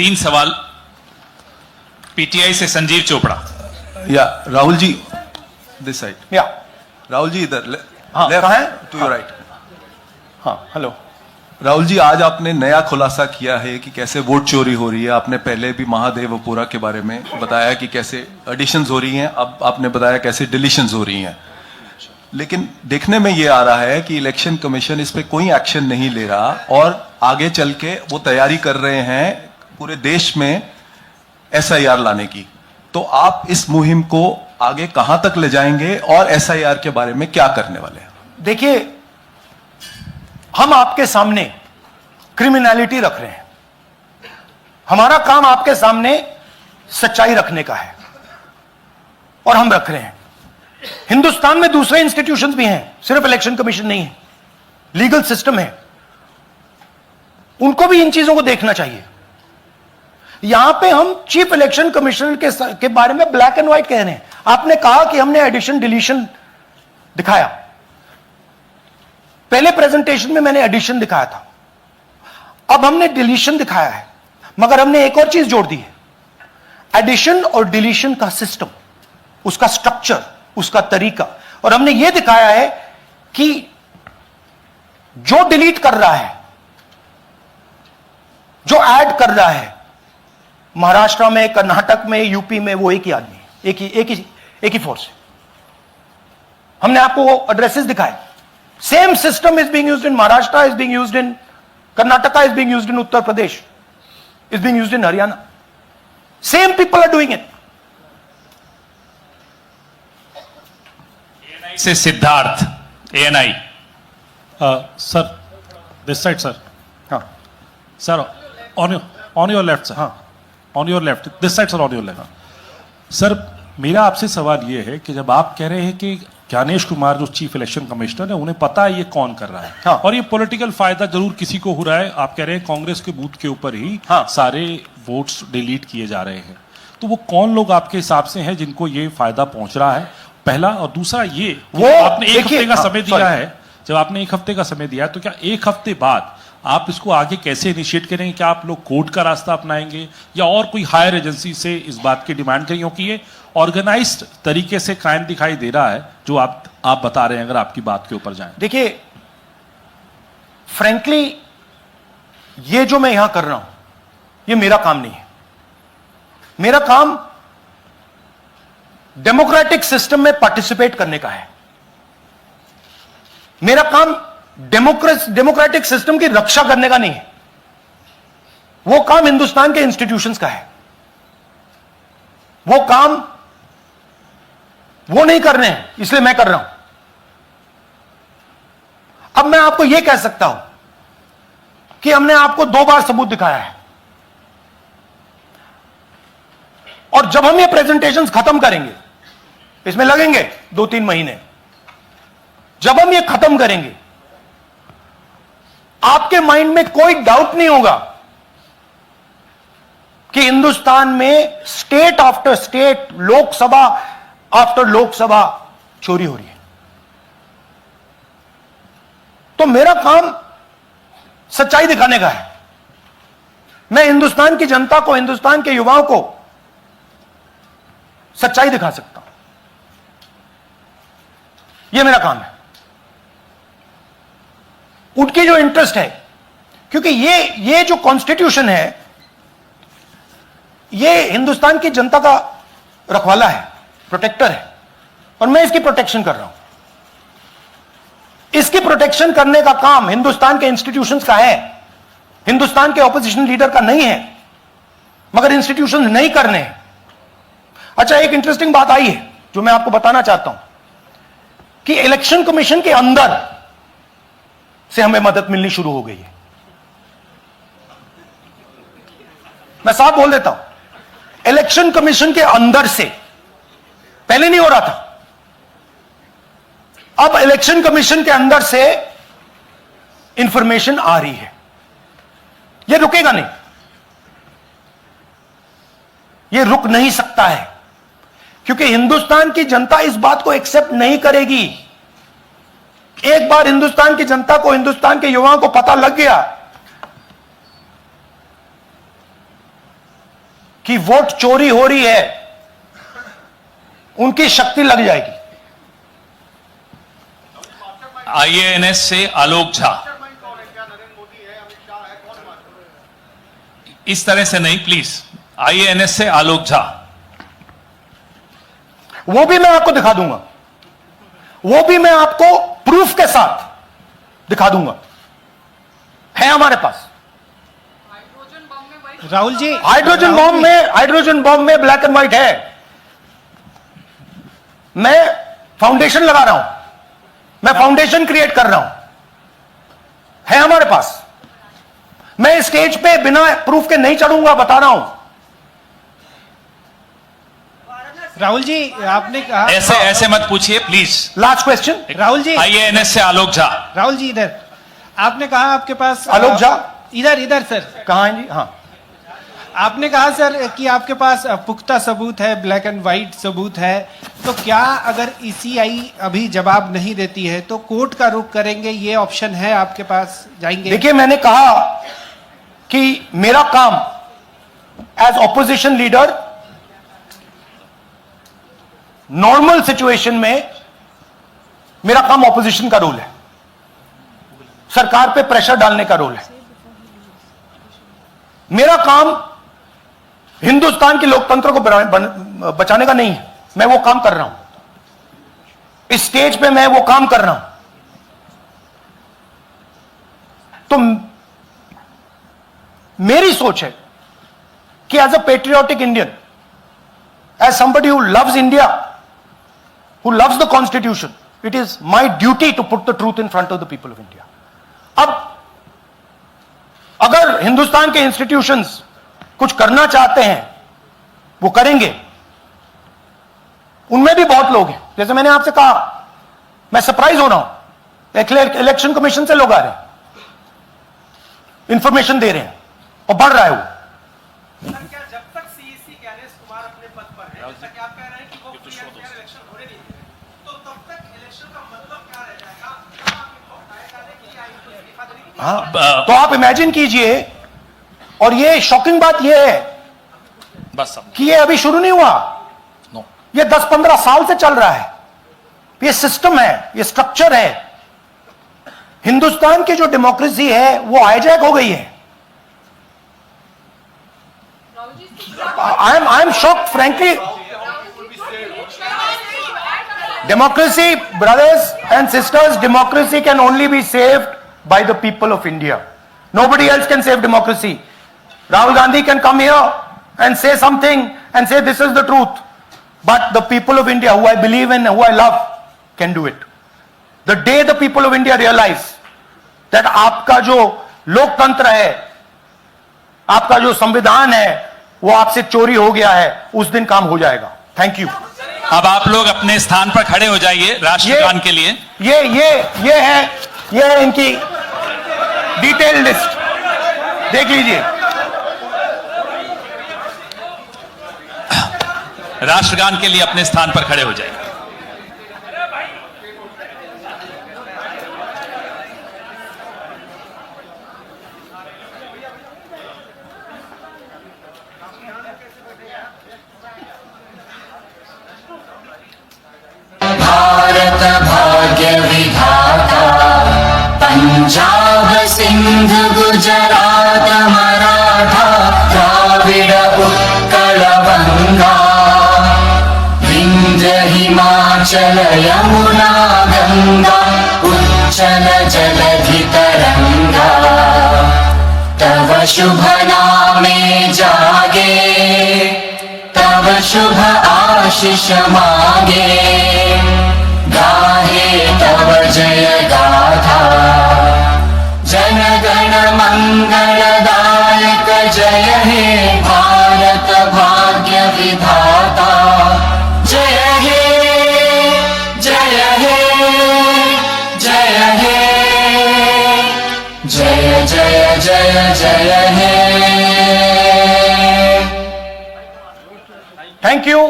3 सवाल। पीटीआई से संजीव चोपड़ा। या राहुल जी, दिस साइड। या राहुल जी इधर। हाँ, कहाँ है? To your right. हाँ, हेलो। राहुल जी, आज आपने नया खुलासा किया है कि कैसे वोट चोरी हो रही है। आपने पहले भी महादेवपुरा के बारे में बताया कि कैसे एडिशंस हो रही हैं, अब आपने बताया कैसे डिलीशंस हो रही हैं। लेकिन देखने में ये आ रहा है कि इलेक्शन कमीशन इस पे कोई एक्शन नहीं ले रहा और आगे चल के वो तैयारी कर रहे हैं पूरे देश में एसआईआर लाने की। तो आप इस मुहिम को आगे कहां तक ले जाएंगे और एसआईआर के बारे में क्या करने वाले हैं? देखिए, हम आपके सामने क्रिमिनलिटी रख रहे हैं। हमारा काम आपके सामने सच्चाई रखने का है और हम रख रहे हैं। हिंदुस्तान में दूसरे इंस्टीट्यूशंस भी हैं, सिर्फ इलेक्शन कमीशन नहीं है, लीगल सिस्टम है, उनको भी इन चीजों को देखना चाहिए। यहां पे हम चीफ इलेक्शन कमिश्नर के बारे में ब्लैक एंड व्हाइट कह रहे हैं। आपने कहा कि हमने एडिशन डिलीशन दिखाया। पहले प्रेजेंटेशन में मैंने एडिशन दिखाया था, अब हमने डिलीशन दिखाया है, मगर हमने एक और चीज जोड़ दी है। एडिशन और डिलीशन का सिस्टम, उसका स्ट्रक्चर, उसका तरीका। और हमने यह दिखाया है कि जो डिलीट कर रहा है, जो ऐड कर रहा है, महाराष्ट्र में, कर्नाटक में, यूपी में, वो एक ही आदमी है, एक ही फोर्स है। हमने आपको वो एड्रेसेस दिखाए। Same system is being used in Maharashtra, is being used in Karnataka, is being used in Uttar Pradesh, is being used in Haryana. Same people are doing it. Say Siddharth, ANI. Sir, this side sir. हाँ sir, on your left sir. हाँ, on your left, this side sir, on your left. Sir, मेरा आपसे सवाल ये है कि जब आप कह रहे हैं कि ज्ञानेश कुमार जो चीफ इलेक्शन कमिश्नर है, उन्हें पता है ये कौन कर रहा है, हाँ, और ये पॉलिटिकल फायदा जरूर किसी को हो रहा है। आप कह रहे हैं कांग्रेस के बूथ के ऊपर ही हाँ, सारे वोट्स डिलीट किए जा रहे हैं, तो वो कौन लोग आपके हिसाब से हैं जिनको ये फायदा पहुंच रहा है? पहला। और दूसरा ये, वो आपने एक हफ्ते का समय दिया sorry. है, जब आपने एक हफ्ते का समय दिया है, तो क्या एक हफ्ते बाद आप इसको आगे कैसे इनिशिएट करेंगे? क्या आप लोग कोर्ट का रास्ता अपनाएंगे या और कोई हायर एजेंसी से इस बात की डिमांड करेंगे? क्योंकि ये ऑर्गेनाइज्ड तरीके से क्राइम दिखाई दे रहा है जो आप बता रहे हैं, अगर आपकी बात के ऊपर जाएं। देखिए, फ्रैंकली ये जो मैं यहां कर रहा हूं, ये मेरा काम नहीं है। मेरा काम डेमोक्रेटिक सिस्टम में पार्टिसिपेट करने का है। मेरा काम डेमोक्रेटिक सिस्टम की रक्षा करने का नहीं है। वो काम हिंदुस्तान के इंस्टीट्यूशंस का है। वो काम वो नहीं कर रहे हैं, इसलिए मैं कर रहा हूं। अब मैं आपको यह कह सकता हूं कि हमने आपको 2 बार सबूत दिखाया है, और जब हम ये प्रेजेंटेशंस खत्म करेंगे, इसमें लगेंगे 2-3 महीने, जब हम ये खत्म करेंगे, आपके माइंड में कोई डाउट नहीं होगा कि हिंदुस्तान में state after state, Lok Sabha after Lok Sabha चोरी हो रही है। तो मेरा काम सच्चाई दिखाने का है। मैं हिंदुस्तान की जनता को, हिंदुस्तान के युवाओं को सच्चाई दिखा सकता हूं। यह मेरा काम है। उनकी जो इंटरेस्ट है, क्योंकि ये जो कॉन्स्टिट्यूशन है, ये हिंदुस्तान की जनता का रखवाला है, प्रोटेक्टर है, और मैं इसकी प्रोटेक्शन कर रहा हूं। इसकी प्रोटेक्शन करने का काम हिंदुस्तान के इंस्टीट्यूशंस का है, हिंदुस्तान के ऑपोजिशन लीडर का नहीं है, मगर इंस्टीट्यूशंस नहीं करने हैं। अच्छा, एक इंटरेस्टिंग बात आई है जो मैं आपको बताना चाहता हूं कि इलेक्शन कमीशन के अंदर से हमें मदद मिलनी शुरू हो गई है। मैं साफ बोल देता हूं, इलेक्शन कमीशन के अंदर से, पहले नहीं हो रहा था, अब इलेक्शन कमीशन के अंदर से इंफॉर्मेशन आ रही है। यह रुकेगा नहीं, यह रुक नहीं सकता है, क्योंकि हिंदुस्तान की जनता इस बात को एक्सेप्ट नहीं करेगी। एक बार हिंदुस्तान की जनता को, हिंदुस्तान के युवाओं को पता लग गया कि वोट चोरी हो रही है, उनकी शक्ति लग जाएगी। आईएएनएस से आलोक झा, इस तरह से नहीं प्लीज। आईएएनएस से आलोक झा। वो भी मैं आपको दिखा दूंगा, वो भी मैं आपको प्रूफ के साथ दिखा दूंगा, है हमारे पास। राहुल जी, हाइड्रोजन बॉम्ब में ब्लैक एंड व्हाइट है। मैं फाउंडेशन लगा रहा हूं, मैं फाउंडेशन क्रिएट कर रहा हूं, है हमारे पास। मैं स्टेज पे बिना प्रूफ के नहीं चढ़ूंगा, बता रहा हूं। राहुल जी, आपने कहा ऐसे ऐसे मत पूछिए please. Last question. Rahul ji, IANS से आलोक झा। राहुल जी इधर, आपने कहा आपके पास आलोक झा इधर सर, कहां है जी? हाँ, आपने कहा सर कि आपके पास पुख्ता सबूत है, ब्लैक एंड व्हाइट सबूत है, तो क्या अगर ईसीआई अभी जवाब नहीं देती है तो कोर्ट का रुख करेंगे, ये ऑप्शन है आपके पास, जाएंगे? देखिए, मैंने कहा कि मेरा काम as opposition leader normal situation में मेरा काम ऑपोजिशन का रोल है, सरकार पे प्रेशर डालने का रोल है। मेरा काम हिंदुस्तान के लोकतंत्र को बचाने का नहीं है। मैं वो काम कर रहा हूं, इस स्टेज पे मैं वो काम कर रहा हूं। तो मेरी सोच है कि as a patriotic Indian, as somebody who loves India, who loves the constitution, it is my duty to put the truth in front of the people of India. अब अगर हिंदुस्तान के इंस्टीट्यूशंस कुछ करना चाहते हैं, वो करेंगे। उनमें भी बहुत लोग हैं, जैसे मैंने आपसे कहा, मैं सरप्राइज हो रहा हूं, इलेक्शन कमीशन से लोग आ रहे हैं, इंफॉर्मेशन दे रहे हैं और बढ़ रहा है वो। क्या जब तक सीईसी ज्ञानेश कुमार अपने पद पर है, जैसा कि आप कह रहे हैं कि वो फ्री एंड फेयर इलेक्शन होने नहीं दे रहे, तो तब तक इलेक्शन का मतलब क्या रह जाएगा? क्या आप इनको हटाए जाने के लिए आएंगे, इस्तीफा देने के लिए? हाँ, तो आप इमेजिन कीजिए, और ये शॉकिंग बात ये है बस अब कि ये अभी शुरू नहीं हुआ, नो। ये 10-15 साल से चल रहा है। ये सिस्टम है, ये स्ट्रक्चर है। हिंदुस्तान की जो डेमोक्रेसी है वो हाईजैक हो गई है। I am shocked frankly. Democracy, brothers and sisters, democracy can only be saved by the people of India. Nobody else can save democracy. Rahul Gandhi can come here and say something and say this is the truth. But the people of India, who I believe in, who I love, can do it. The day the people of India realize that आपका जो लोकतंत्र है, आपका जो संविधान है, वो आपसे चोरी हो गया है, उस दिन काम हो जाएगा। Thank you. अब आप लोग अपने स्थान पर खड़े हो जाइए राष्ट्रगान के लिए। ये है इनकी डिटेल लिस्ट, देख लीजिए। राष्ट्रगान के लिए अपने स्थान पर खड़े हो जाइए। भारत भाग्य विधाता, पंजाब सिंध गुजरात मराठा, द्राविड उत्कल बंगा, विंध्य हिमाचल यमुना गंगा, उच्चल जलधि तरंगा, तव शुभ नामे जागे, तव शुभ आशीष मांगे, गाहे तव जय गाथा, जन गण मंगलदायक जय हे भारत भाग्य विधाता, जय हे जय हे जय हे जय जय जय जय हे। Thank you.